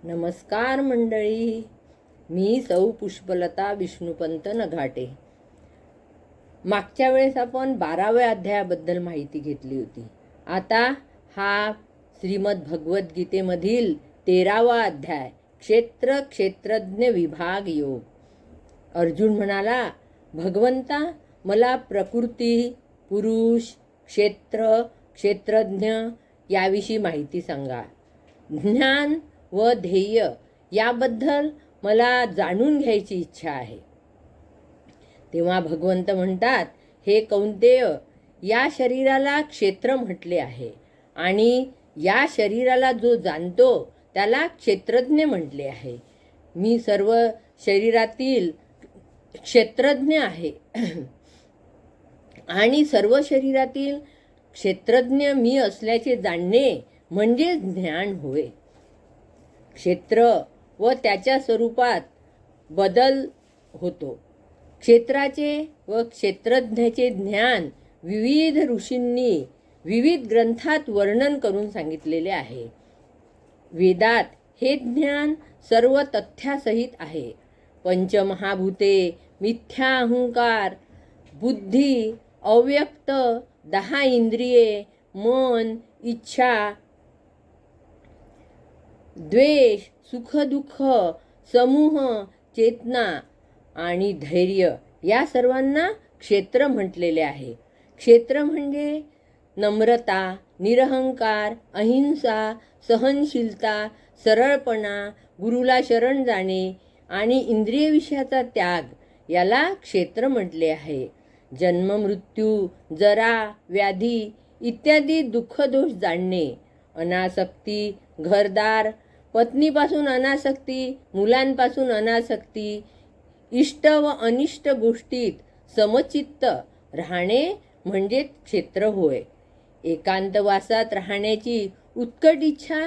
नमस्कार मंडळी, मी सौ पुष्पलता विष्णुपंत नघाटे. मागच्या वेळेस आपण 12व्या अध्यायाबद्दल माहिती घेतली होती. आता हा श्रीमद भगवद्गीतेमधील 13वा अध्याय, क्षेत्र क्षेत्रज्ञ विभाग योग. अर्जुन म्हणाला, भगवंता, मला प्रकृती, पुरुष, क्षेत्र, क्षेत्रज्ञ याविषयी माहिती सांगा. ज्ञान व ध्येय याबद्दल मला जाणून घ्यायची इच्छा आहे. तेव्हा भगवंत म्हणतात, हे कौंतेय, या शरीराला क्षेत्र म्हटले आहे आणि या शरीराला जो जाणतो त्याला क्षेत्रज्ञ म्हटले आहे. मी सर्व शरीरातील क्षेत्रज्ञ आहे आणि सर्व शरीरातील क्षेत्रज्ञ मी असल्याचे जाणणे म्हणजे ज्ञान होय. क्षेत्र व त्याच्या स्वरूपात बदल होतो. क्षेत्राचे व क्षेत्रज्ञाचे ज्ञान विविध ऋषींनी विविध ग्रंथात वर्णन करून सांगितलेले आहे. वेदात हे ज्ञान सर्व तथ्यासहित आहे. पंचमहाभूते, मिथ्या अहंकार, बुद्धी, अव्यक्त, 10 इंद्रिये, मन, इच्छा, द्वेष, सुख दुःख, समूह, चेतना आणि धैर्य या सर्वांना क्षेत्र म्हटलेले आहे. क्षेत्र म्हणजे नम्रता, निरहंकार, अहिंसा, सहनशीलता, सरळपणा, गुरुला शरण जाणे आणि इंद्रिय विषयाचा त्याग याला क्षेत्र म्हटले आहे. जन्म, मृत्यू, जरा, व्याधी इत्यादी दुःखदोष जाणणे, अनासक्ती, घरदार, पत्नीपासून अनासक्ती, मुलांपासून अनासक्ती, इष्ट व अनिष्ट गोष्टीत समचित्त राहणे म्हणजे क्षेत्र होय. एकांतवासात राहण्याची उत्कट इच्छा,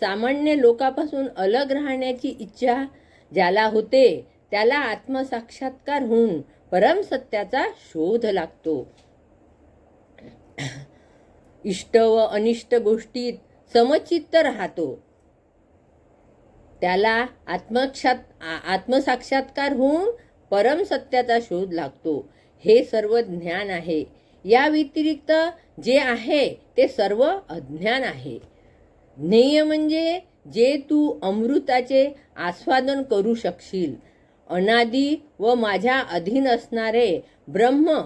सामान्य लोकांपासून अलग राहण्याची इच्छा ज्याला होते त्याला आत्मसाक्षात्कार होऊन परमसत्याचा शोध लागतो. इष्ट व अनिष्ट गोष्टीत समचित्त राहतो त्याला आत्मसाक्षात्कार होऊन परमसत्याचा शोध लागतो. हे सर्व ज्ञान आहे. या व्यतिरिक्त जे आहे ते सर्व अज्ञान आहे. ज्ञेय म्हणजे जे तू अमृताचे आस्वादन करू शकशील. अनादी व माझ्या अधीन असणारे ब्रह्म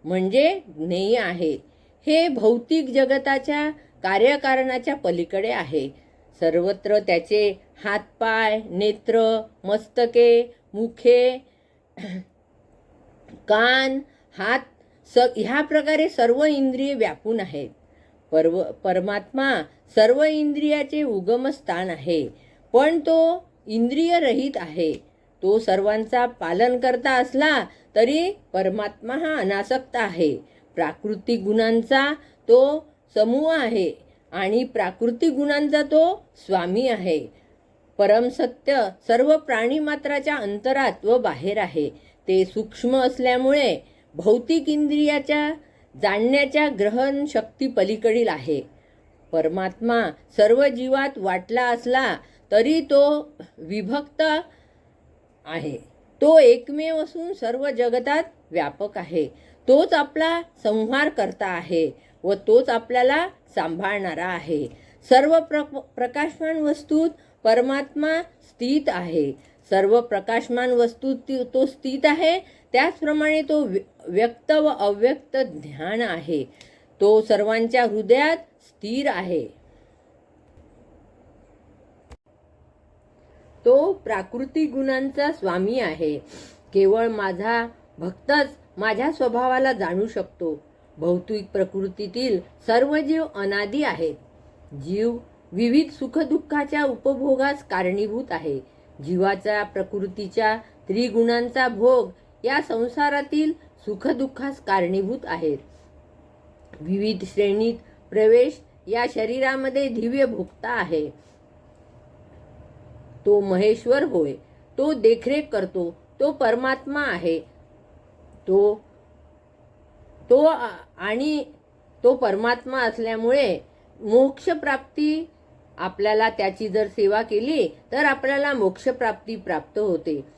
म्हणजे ज्ञेय आहे. हे भौतिक जगताच्या कार्यकारणाच्या पलीकडे आहे. सर्वत्र त्याचे हातपाय, नेत्र, मस्तके, मुखे, कान, हात ह्या प्रकारे सर्व इंद्रिये व्यापून आहेत. परमात्मा सर्व इंद्रियाचे उगमस्थान आहे, पण तो इंद्रिय रहित आहे. तो सर्वांचा पालन करता असला तरी परमात्मा हा अनासक्त आहे. प्राकृतिक गुणांचा तो समूह आहे आणि प्राकृतिक गुणांचा तो स्वामी आहे. परमसत्य सर्व प्राणीमात्राच्या अंतरात व बाहेर आहे. ते सूक्ष्म असल्यामुळे भौतिक इंद्रियाच्या जाणण्याच्या ग्रहण शक्ती पलीकडील आहे. परमात्मा सर्व जीवात वाटला असला तरी तो विभक्त आहे. तो एकमेव असून सर्व जगतात व्यापक आहे. तोच आपला संहार करता आहे व तोच आपल्याला सांभाळणारा आहे. सर्व प्रकाशमान वस्तूत परमात्मा स्थित आहे. सर्व प्रकाशमान वस्तूत तो स्थित आहे. त्याचप्रमाणे तो व्यक्त व अव्यक्त ज्ञान आहे. तो सर्वांच्या हृदयात स्थिर आहे. तो प्राकृतिक गुणांचा स्वामी आहे. केवळ माझा भक्तच माझ्या स्वभावाला जाणू शकतो. भौतिक प्रकृतीतील सर्व जीव अनादी आहेत. जीव विविध सुखदुःखाच्या उपभोगास कारणीभूत आहे. जीवाच्या प्रकृतीच्या त्रिगुणांचा भोग या संसारातील सुखदुःखास कारणीभूत आहेत. विविध श्रेणीत प्रवेश या शरीरामध्ये दिव्य भोगता आहे. तो महेश्वर होय. तो देखरेख करतो. तो परमात्मा आहे. तो परमात्मा असल्यामुळे मोक्ष प्राप्ती आपल्याला त्याची जर सेवा केली तर आपल्याला मोक्षप्राप्ती प्राप्त होते.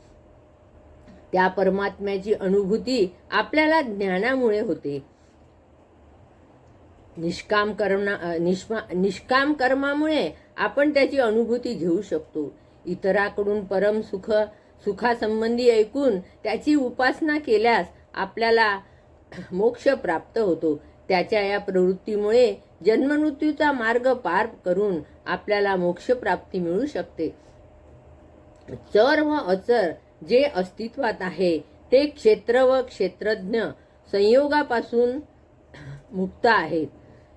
त्या परमात्म्याची अनुभूती आपल्याला ज्ञानामुळे होते. निष्काम कर्मामुळे आपण त्याची अनुभूती घेऊ शकतो. इतराकडून परम सुखासंबंधी ऐकून त्याची उपासना केल्यास आपल्याला मोक्ष प्राप्त होतो. त्याच्या या प्रवृत्तीमुळे जन्ममृत्यूचा मार्ग पार करून आपल्याला मोक्षप्राप्ती मिळू शकते. चर व अचर जे अस्तित्वात आहे ते क्षेत्र व क्षेत्रज्ञ संयोगापासून मुक्त आहेत.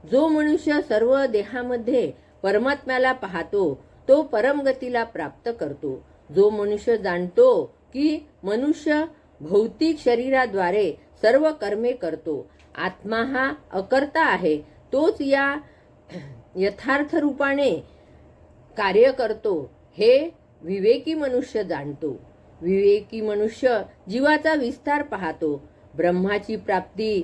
जो मनुष्य सर्व देहामध्ये परमात्म्याला पाहतो तो परमगतीला प्राप्त करतो. जो मनुष्य जाणतो की मनुष्य भौतिक शरीराद्वारे सर्व कर्मे करतो, आत्मा हा अकर्ता आहे, तोच या यथार्थ रूपाने कार्य करतो, हे विवेकी मनुष्य जाणतो. विवेकी मनुष्य जीवाचा विस्तार पाहतो. ब्रह्माची प्राप्ती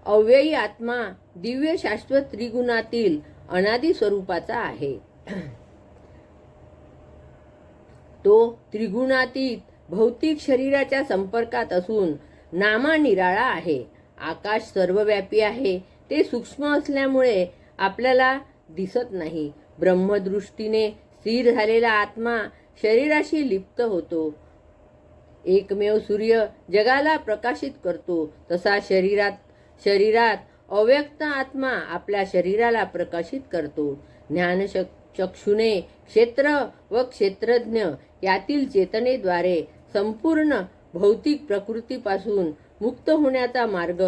अव्ययी आत्मा दिव्य शाश्वत त्रिगुणातील अनादि स्वरूपाचा आहे. तो त्रिगुणातीत भौतिक शरीराच्या संपर्कात असून नामा निराळा आहे. आकाश सर्वव्यापी आहे. ते सूक्ष्म असल्यामुळे आपल्याला दिसत नाही. ब्रह्मदृष्टीने स्थिर झालेला आत्मा शरीराशी लिप्त होतो. एकमेव सूर्य जगाला प्रकाशित करतो, तसा शरीरात अव्यक्त आत्मा आपल्या शरीराला प्रकाशित करतो. चक्षुने क्षेत्र व क्षेत्रज्ञ यातील चेतनेद्वारे संपूर्ण भौतिक प्रकृतीपासून मुक्त होण्याचा मार्ग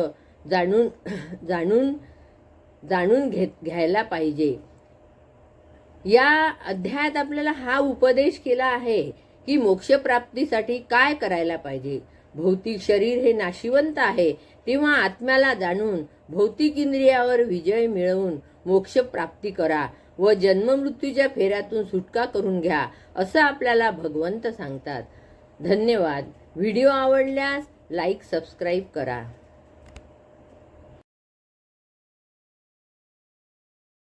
जाणून घ्यायला पाहिजे. या अध्यायात आपल्याला हा उपदेश केला आहे की मोक्षप्राप्तीसाठी काय करायला पाहिजे. भौतिक शरीर हे नाशिवंत आहे, तेव्हा आत्म्याला जाणून भौतिक इंद्रियावर विजय मिळवून मोक्षप्राप्ती करा व जन्ममृत्यूच्या फेऱ्यातून सुटका करून घ्या, असं आपल्याला भगवंत सांगतात. धन्यवाद. व्हिडिओ आवडल्यास लाईक सबस्क्राईब करा.